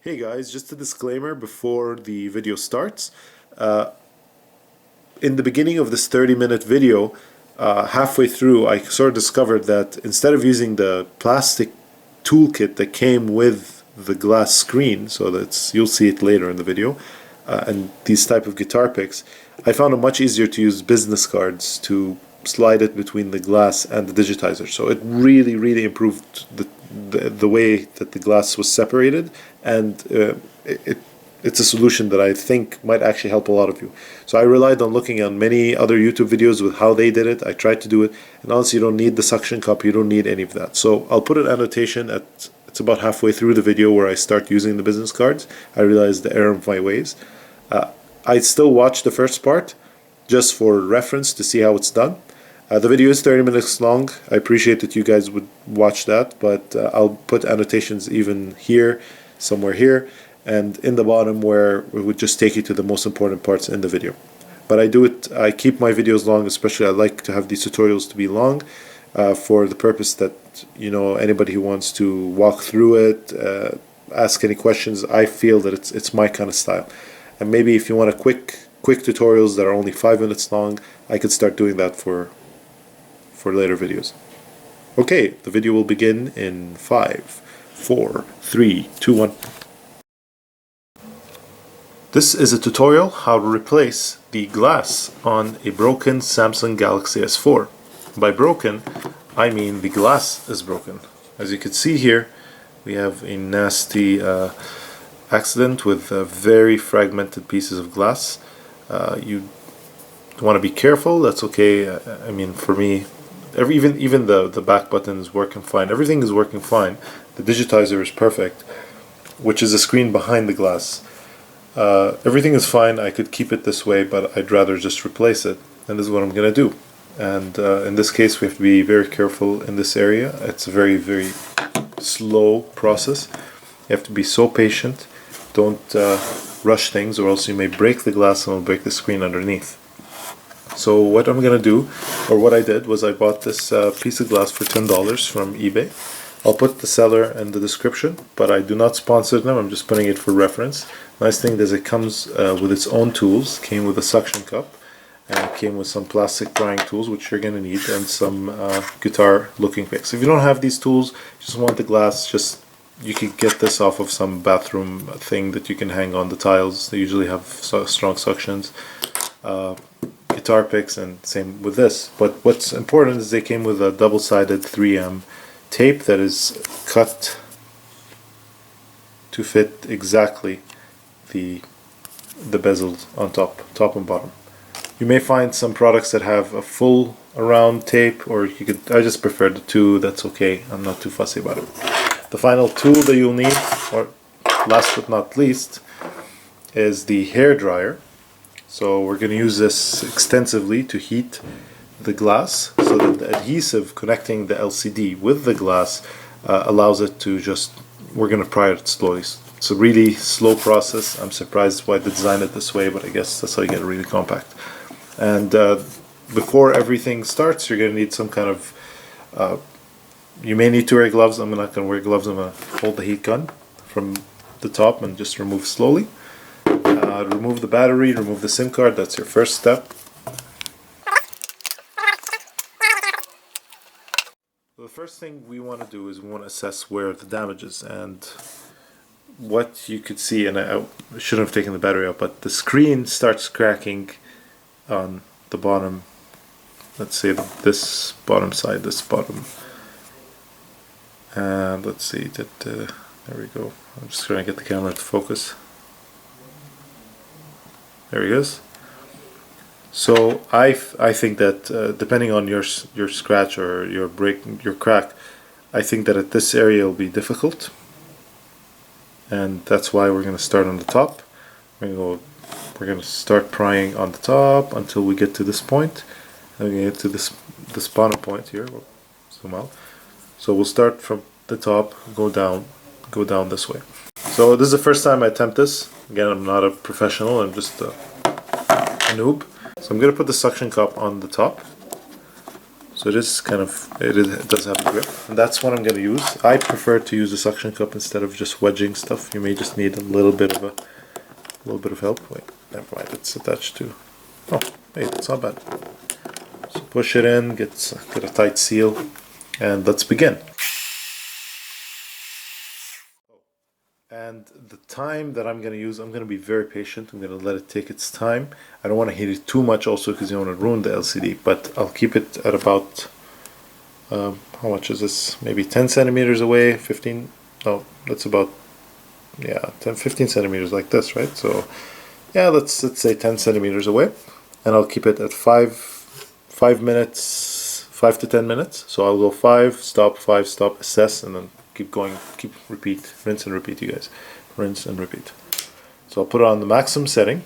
Hey guys, just a disclaimer before the video starts. In the beginning of this 30-minute video, halfway through, I sort of discovered that instead of using the plastic toolkit that came with the glass screen, so you'll see it later in the video, and these type of guitar picks, I found it much easier to use business cards to slide it between the glass and the digitizer. So it really improved the way that the glass was separated, and it's a solution that I think might actually help a lot of you. So I relied on looking on many other YouTube videos with how they did it. I tried to do it, and honestly, you don't need the suction cup, you don't need any of that. So I'll put an annotation it's about halfway through the video where I start using the business cards. I realized the error of my ways. I still watch the first part just for reference to see how it's done. The video is 30 minutes long. I appreciate that you guys would watch that, but I'll put annotations even here, somewhere here, and in the bottom where it would just take you to the most important parts in the video. But I keep my videos long, especially I like to have these tutorials to be long for the purpose that, you know, anybody who wants to walk through it, ask any questions, I feel that it's my kind of style. And maybe if you want a quick tutorials that are only 5 minutes long, I could start doing that for later videos. Okay, the video will begin in 5, 4, 3, 2, 1. This is a tutorial how to replace the glass on a broken Samsung Galaxy S4. By broken, I mean the glass is broken. As you can see here, we have a nasty accident with very fragmented pieces of glass. You want to be careful. That's okay. I mean, for me, even the back button is working fine. Everything is working fine. The digitizer is perfect, which is a screen behind the glass. Everything is fine. I could keep it this way, but I'd rather just replace it. And this is what I'm going to do. And in this case, we have to be very careful in this area. It's a very slow process. You have to be so patient. Don't rush things, or else you may break the glass and will break the screen underneath. So what I'm going to do, or what I did, was I bought this piece of glass for $10 from eBay. I'll put the seller in the description, but I do not sponsor them. I'm just putting it for reference. Nice thing is it comes with its own tools. Came with a suction cup, and it came with some plastic prying tools, which you're going to need, and some guitar looking picks. If you don't have these tools, you just want the glass, you could get this off of some bathroom thing that you can hang on the tiles. They usually have strong suctions. Guitar picks, and same with this. But what's important is they came with a double-sided 3M tape that is cut to fit exactly the bezels on top and bottom. You may find some products that have a full around tape, or you could. I just prefer the two. That's okay. I'm not too fussy about it. The final tool that you'll need, or last but not least, is the hair dryer. So we're going to use this extensively to heat the glass, so that the adhesive connecting the LCD with the glass allows it to we're going to pry it slowly. It's a really slow process. I'm surprised why they designed it this way, but I guess that's how you get it really compact. And before everything starts, you're going to need some kind of, you may need to wear gloves. I'm not going to wear gloves. I'm going to hold the heat gun from the top and just remove slowly. Remove the battery, remove the SIM card. That's your first step. The first thing we want to do is we want to assess where the damage is, and what you could see, and I shouldn't have taken the battery out, but the screen starts cracking on the bottom. Let's say this bottom side, this bottom, and let's see that. There we go. I'm just trying to get the camera to focus. There he is. So I think that depending on your scratch or your crack, I think that at this area will be difficult, and that's why we're going to start on the top. We're going to start prying on the top until we get to this point, and we're going to get to this bottom point here. We'll zoom out. So we'll start from the top, go down this way. So this is the first time I attempt this. Again, I'm not a professional, I'm just a noob. So I'm going to put the suction cup on the top. So So it is kind of, it does have a grip, and that's what I'm going to use. I prefer to use a suction cup instead of just wedging stuff. You may just need a little bit of help. Wait, never mind. It's attached to. Oh, hey, that's not bad. So push it in, get a tight seal, and let's begin. And the time that I'm going to use, I'm going to be very patient. I'm going to let it take its time. I don't want to heat it too much also because you don't want to ruin the LCD, but I'll keep it at about, how much is this? Maybe 10 centimeters away, 15, no, that's about, yeah, 10, 15 centimeters like this, right? So, yeah, let's say 10 centimeters away. And I'll keep it at 5 minutes, 5 to 10 minutes. So I'll go 5 stop, assess, and then keep going, repeat, rinse and repeat, you guys. Rinse and repeat. So I'll put it on the maximum setting.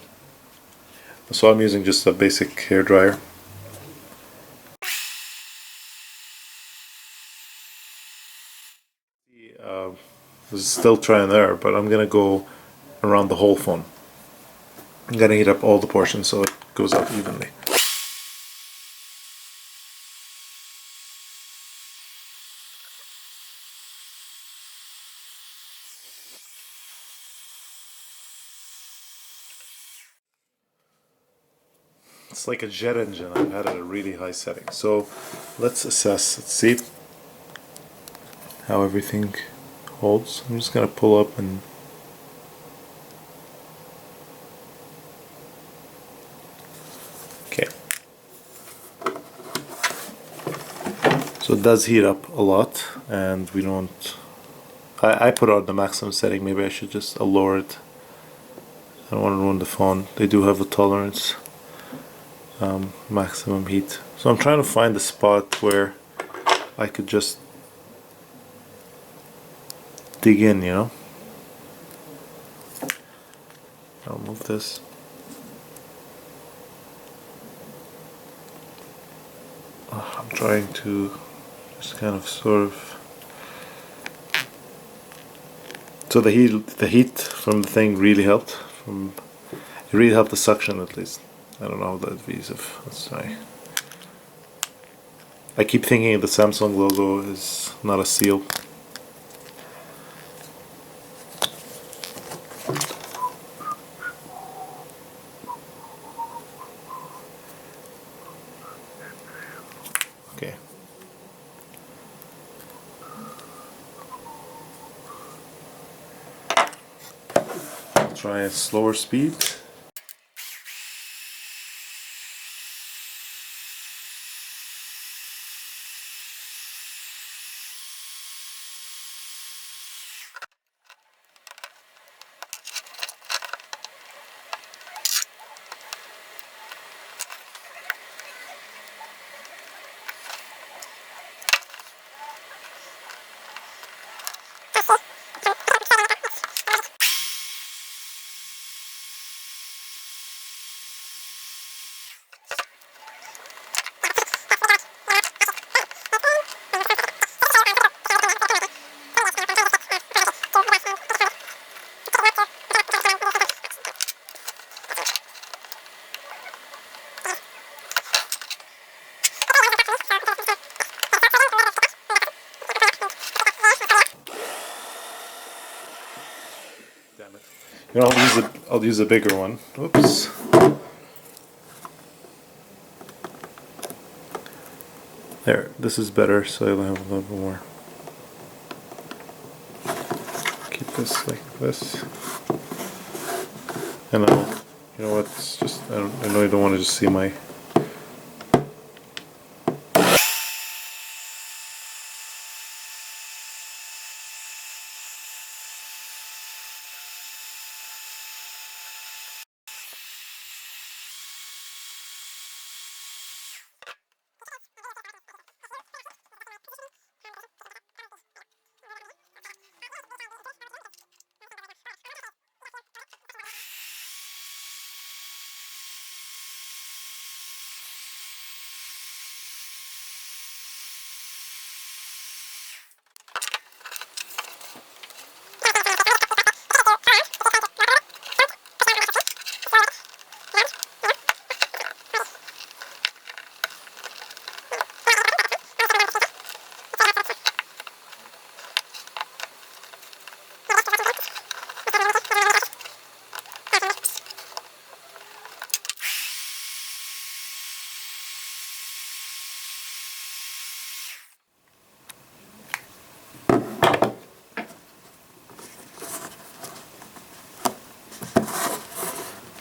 So I'm using just a basic hair dryer. This is still trial and error, but I'm gonna go around the whole phone. I'm gonna heat up all the portions so it goes out evenly. It's like a jet engine. I've had it at a really high setting. So let's assess. Let's see how everything holds. I'm just gonna pull up and okay. So it does heat up a lot, and we don't. I put it on the maximum setting. Maybe I should just lower it. I don't want to ruin the phone. They do have a tolerance. Maximum heat. So I'm trying to find a spot where I could just dig in, you know. I'll move this. I'm trying to just kind of sort of. So the heat from the thing really helped. It really helped the suction at least. I don't know the adhesive. Let's try. I keep thinking the Samsung logo is not a seal. Okay. I'll try a slower speed. Damn it. You know, I'll use a bigger one. Oops. There, this is better, so I'll have a little more. Keep this like this. And I'll, you know what, it's just, I know you don't want to just see my.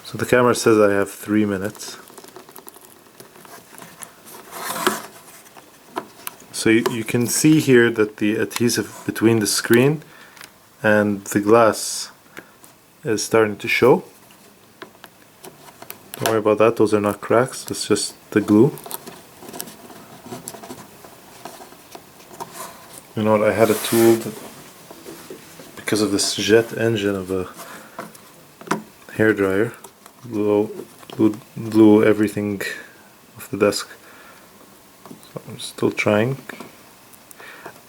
So the camera says I have 3 minutes. So you can see here that the adhesive between the screen and the glass is starting to show. Don't worry about that, those are not cracks, it's just the glue. You know what, I had a tool that, because of this jet engine of a hairdryer, blew everything off the desk. So I'm still trying.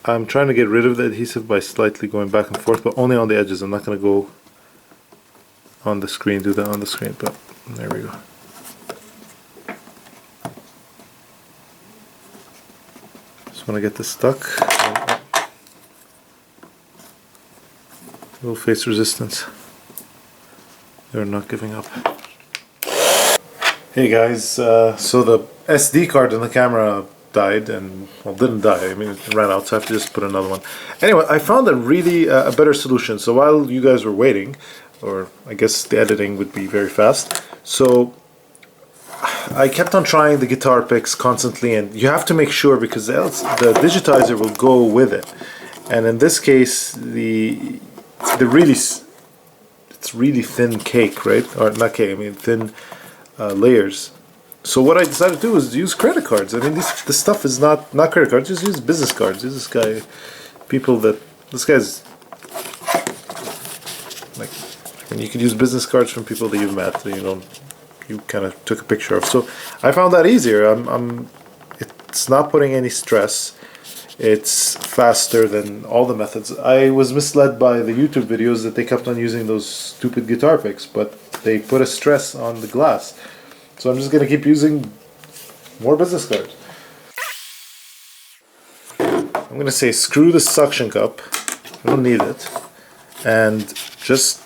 I'm trying to get rid of the adhesive by slightly going back and forth, but only on the edges. I'm not going to go on the screen, do that on the screen, but there we go. Just want to get this stuck. Little face resistance. They're not giving up. Hey guys, so the SD card in the camera died, and well, didn't die, I mean it ran out, so I have to just put another one. Anyway, I found a really a better solution. So while you guys were waiting, or I guess the editing would be very fast, so I kept on trying the guitar picks constantly, and you have to make sure, because else the digitizer will go with it. And in this case, it's really thin cake, right? Or not cake, I mean thin layers. So what I decided to do is use credit cards. I mean, this stuff is not credit cards. Just use business cards. Use this guy, this guy's like, I mean, you could use business cards from people that you've met, that you kind of took a picture of. So I found that easier. It's not putting any stress. It's faster than all the methods. I was misled by the YouTube videos that they kept on using those stupid guitar picks, but they put a stress on the glass. So I'm just going to keep using more business cards. I'm going to say screw the suction cup. I don't need it. And just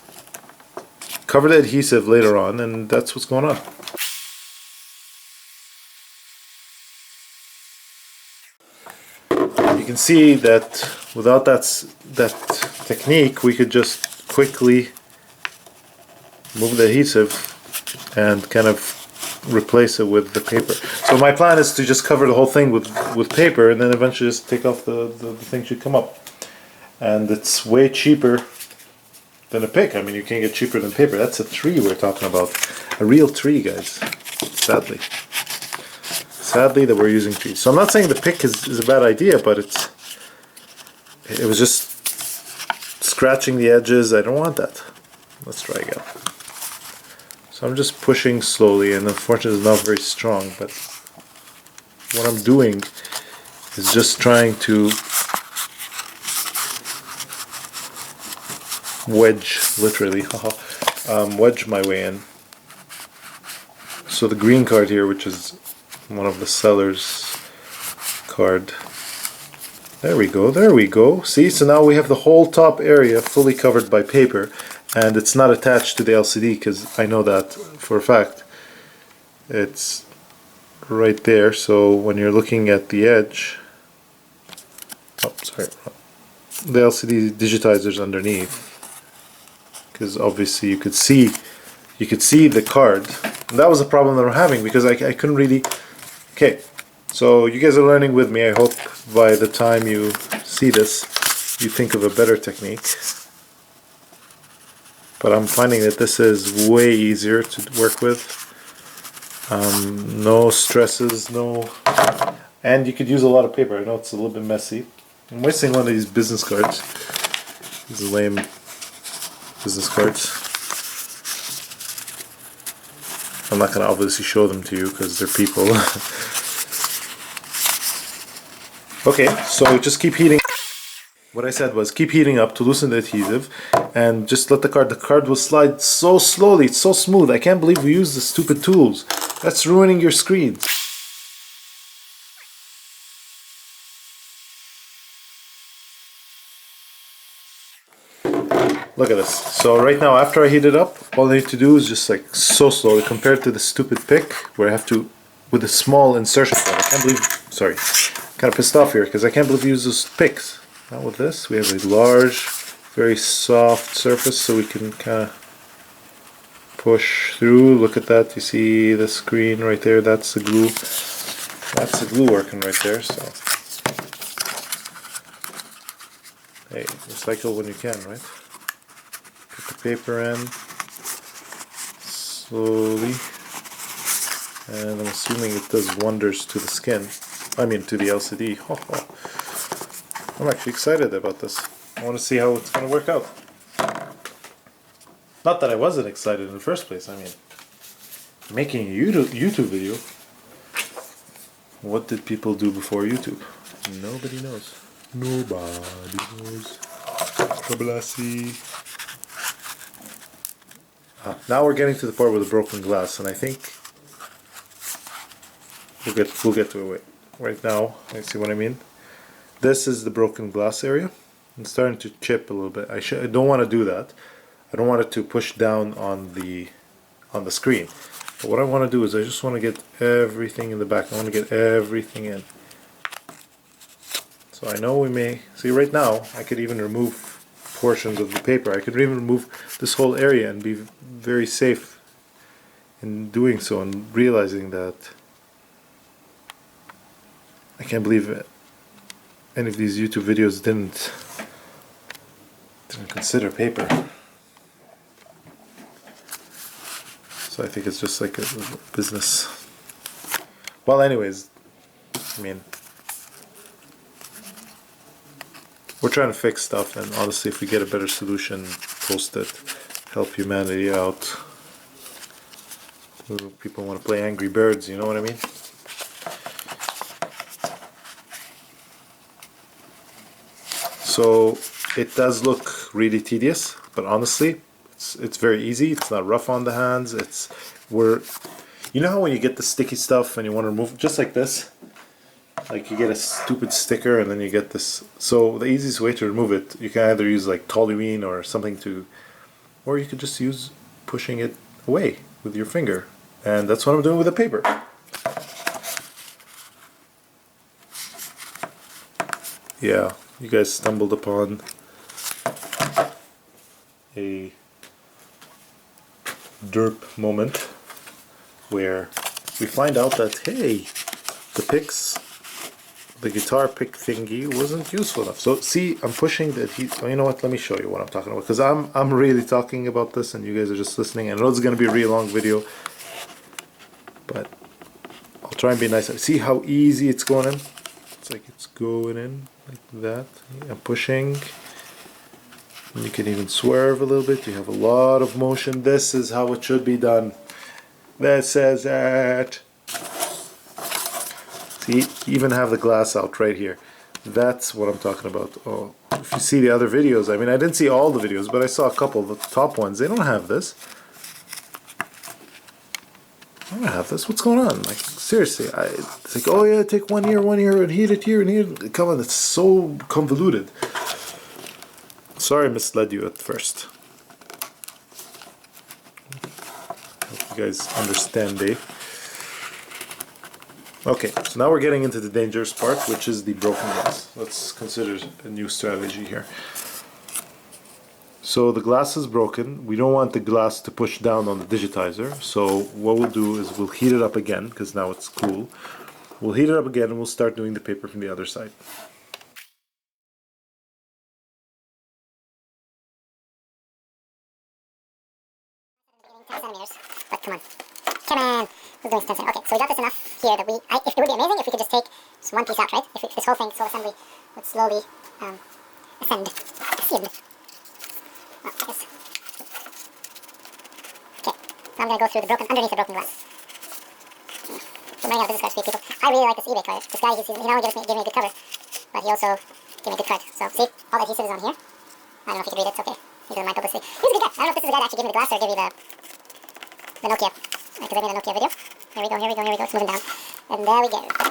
cover the adhesive later on, and that's what's going on. You can see that without that technique, we could just quickly move the adhesive and kind of replace it with the paper. So my plan is to just cover the whole thing with paper, and then eventually just take off the thing should come up. And it's way cheaper than a pick. I mean, you can't get cheaper than paper. That's a tree we're talking about. A real tree, guys. Sadly that we're using trees. So I'm not saying the pick is a bad idea, but it was just scratching the edges. I don't want that. Let's try again. So I'm just pushing slowly, and unfortunately it's not very strong, but what I'm doing is just trying to wedge, literally, wedge my way in. So the green card here, which is one of the seller's card, there we go. See, so now we have the whole top area fully covered by paper, and it's not attached to the LCD, because I know that for a fact. It's right there, so when you're looking at the edge, oh sorry, the LCD digitizer's underneath, because obviously you could see the card. And that was the problem that I'm having, because I couldn't really. Okay, so you guys are learning with me. I hope by the time you see this you think of a better technique, but I'm finding that this is way easier to work with. No stresses, and you could use a lot of paper. I know it's a little bit messy. I'm wasting one of these business cards, these lame business cards. I'm not going to obviously show them to you because they're people. Okay, so just keep heating. What I said was keep heating up to loosen the adhesive, and just let the card will slide so slowly, it's so smooth. I can't believe we use the stupid tools. That's ruining your screens. Look at this. So right now, after I heat it up, all I need to do is just like so slowly, compared to the stupid pick where I have to, with a small insertion point. I can't believe, sorry, kind of pissed off here because I can't believe we use those picks. Not with this. We have a large, very soft surface, so we can kind of push through. Look at that. You see the screen right there? That's the glue. That's the glue working right there. So, hey, recycle when you can, right? Put the paper in slowly, and I'm assuming it does wonders to the skin. I mean, to the LCD. I'm actually excited about this. I want to see how it's going to work out. Not that I wasn't excited in the first place. I mean, making a YouTube video. What did people do before YouTube? Nobody knows. Nobody knows. Now we're getting to the part with the broken glass, and I think we'll get to it right now. You see what I mean? This is the broken glass area. It's starting to chip a little bit. I don't want to do that. I don't want it to push down on the screen. But what I want to do is I just want to get everything in the back. I want to get everything in. So I know we may see right now. I could even remove portions of the paper. I could even remove this whole area and be very safe in doing so, and realizing that I can't believe it. Any of these YouTube videos didn't consider paper. So I think it's just like a business. Well, anyways, I mean, we're trying to fix stuff, and honestly, if we get a better solution, post it, help humanity out. People want to play Angry Birds, you know what I mean? So it does look really tedious, but honestly, it's very easy. It's not rough on the hands. You know how when you get the sticky stuff and you want to remove, just like this, like you get a stupid sticker and then you get this. So the easiest way to remove it, you can either use like toluene or something or you could just use pushing it away with your finger. And that's what I'm doing with the paper. Yeah, you guys stumbled upon a derp moment where we find out that, hey, the guitar pick thingy wasn't useful enough. So see, I'm pushing the adhesive. Oh, you know what, let me show you what I'm talking about, because I'm really talking about this and you guys are just listening. I know it's going to be a really long video, but I'll try and be nice. See how easy it's going in? It's like it's going in like that. I'm pushing. You can even swerve a little bit. You have a lot of motion. This is how it should be done. This is it. See, even have the glass out right here. That's what I'm talking about. Oh, if you see the other videos, I mean, I didn't see all the videos, but I saw a couple of the top ones. They don't have this. I don't have this. What's going on? Like, seriously, it's like, oh yeah, take one here, and heat it here, and here. Come on, it's so convoluted. Sorry I misled you at first. Hope you guys understand, Dave. Okay, so now we're getting into the dangerous part, which is the broken glass. Let's consider a new strategy here. So the glass is broken. We don't want the glass to push down on the digitizer. So what we'll do is we'll heat it up again, because now it's cool. We'll heat it up again and we'll start doing the paper from the other side. But come on, who's doing 10 centimeters? Okay, so we got this enough here that it would be amazing if we could just take just one piece out, right? If this whole thing, this whole assembly, would slowly ascend. Oh, I guess. Okay, so I'm gonna go through underneath the broken glass. So I'm running out of business cards for you people. I really like this eBay card. This guy, he not only gave me a good cover, but he also gave me a good card. So see, all the adhesive is on here. I don't know if you can read it. It's okay. He doesn't mind publicity. He's a good guy. I don't know if this is the guy that actually gave me the glass or gave me the Nokia. Because I made a Nokia video. Here we go. It's moving down. And there we go. Because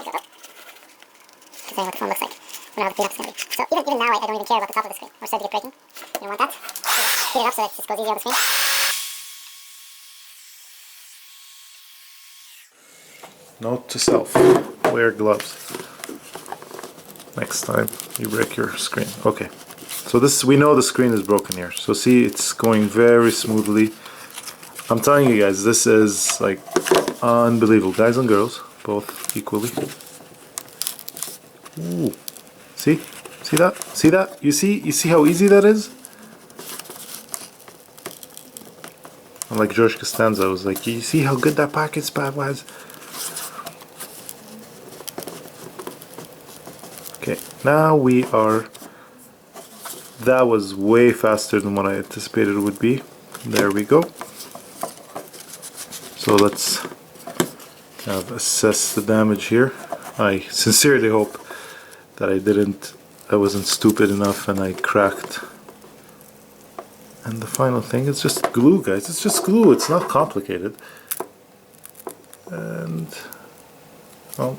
I know what the phone looks like when I have the clean up assembly. So even now, I don't even care about the top of the screen. We're starting to get breaking. You don't want that. Heat it up so that it just goes easy on the screen. Note to self, wear gloves next time you break your screen. Okay, so we know the screen is broken here. So see, it's going very smoothly. I'm telling you guys, this is like unbelievable. Guys and girls, both equally. Ooh. See? See that? See that? You see how easy that is? And like George Costanza was like, you see how good that pocket spot was? Okay, now we are... That was way faster than what I anticipated it would be. There we go. So let's kind of assess the damage here. I sincerely hope that I wasn't stupid enough and I cracked. And the final thing is just glue, guys. It's just glue. It's not complicated. And oh,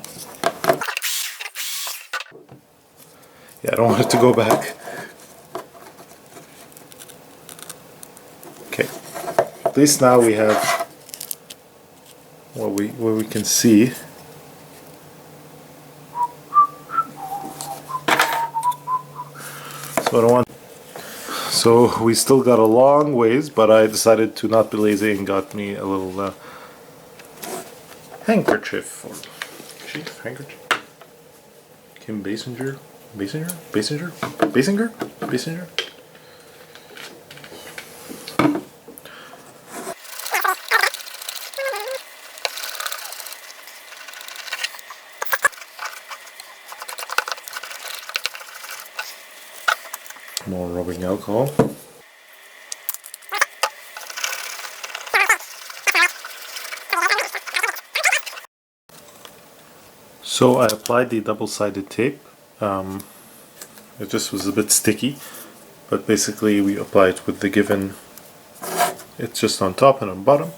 yeah, I don't want it to go back. Okay. At least now we have what we can see. So I don't want. So we still got a long ways, but I decided to not be lazy and got me a little handkerchief or sheath handkerchief. Kim Basinger. More rubbing alcohol. So I applied the double-sided tape. It just was a bit sticky, but basically we apply it with the given. It's just on top and on bottom.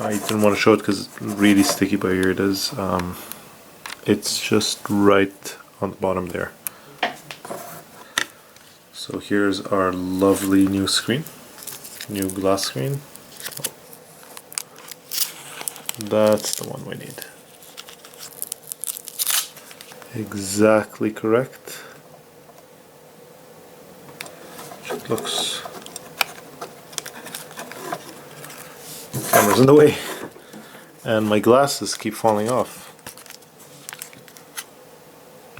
I didn't want to show it because it's really sticky, but here it is. It's just right on the bottom there. So here's our lovely new screen, new glass screen. That's the one we need. Exactly correct. It looks... Camera's in the way. And my glasses keep falling off.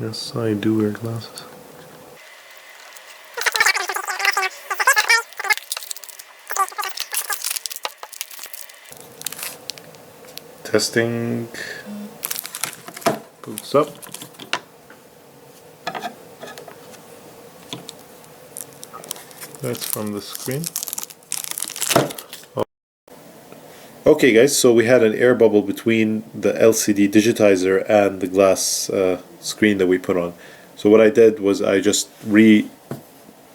Yes, I do wear glasses. Testing. Boots up. That's from the screen. Oh. Okay guys, so we had an air bubble between the LCD digitizer and the glass screen that we put on. So what I did was I just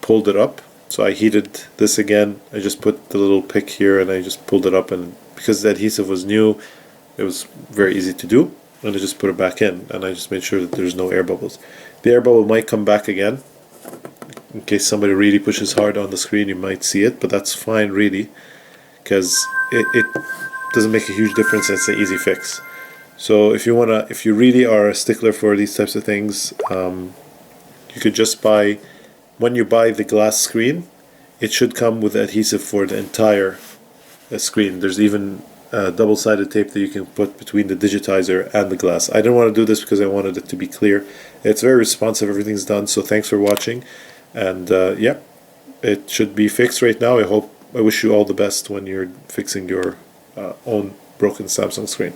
pulled it up. So I heated this again. I just put the little pick here and I just pulled it up, and because the adhesive was new, it was very easy to do. And I just put it back in and I just made sure that there's no air bubbles. The air bubble might come back again. In case somebody really pushes hard on the screen, you might see it, but that's fine really, because it doesn't make a huge difference. It's an easy fix. So if you really are a stickler for these types of things, you could just buy, when you buy the glass screen, it should come with adhesive for the entire screen. There's even double-sided tape that you can put between the digitizer and the glass. I didn't want to do this because I wanted it to be clear. It's very responsive, everything's done, so thanks for watching. And yeah, it should be fixed right now. I wish you all the best when you're fixing your own broken Samsung screen.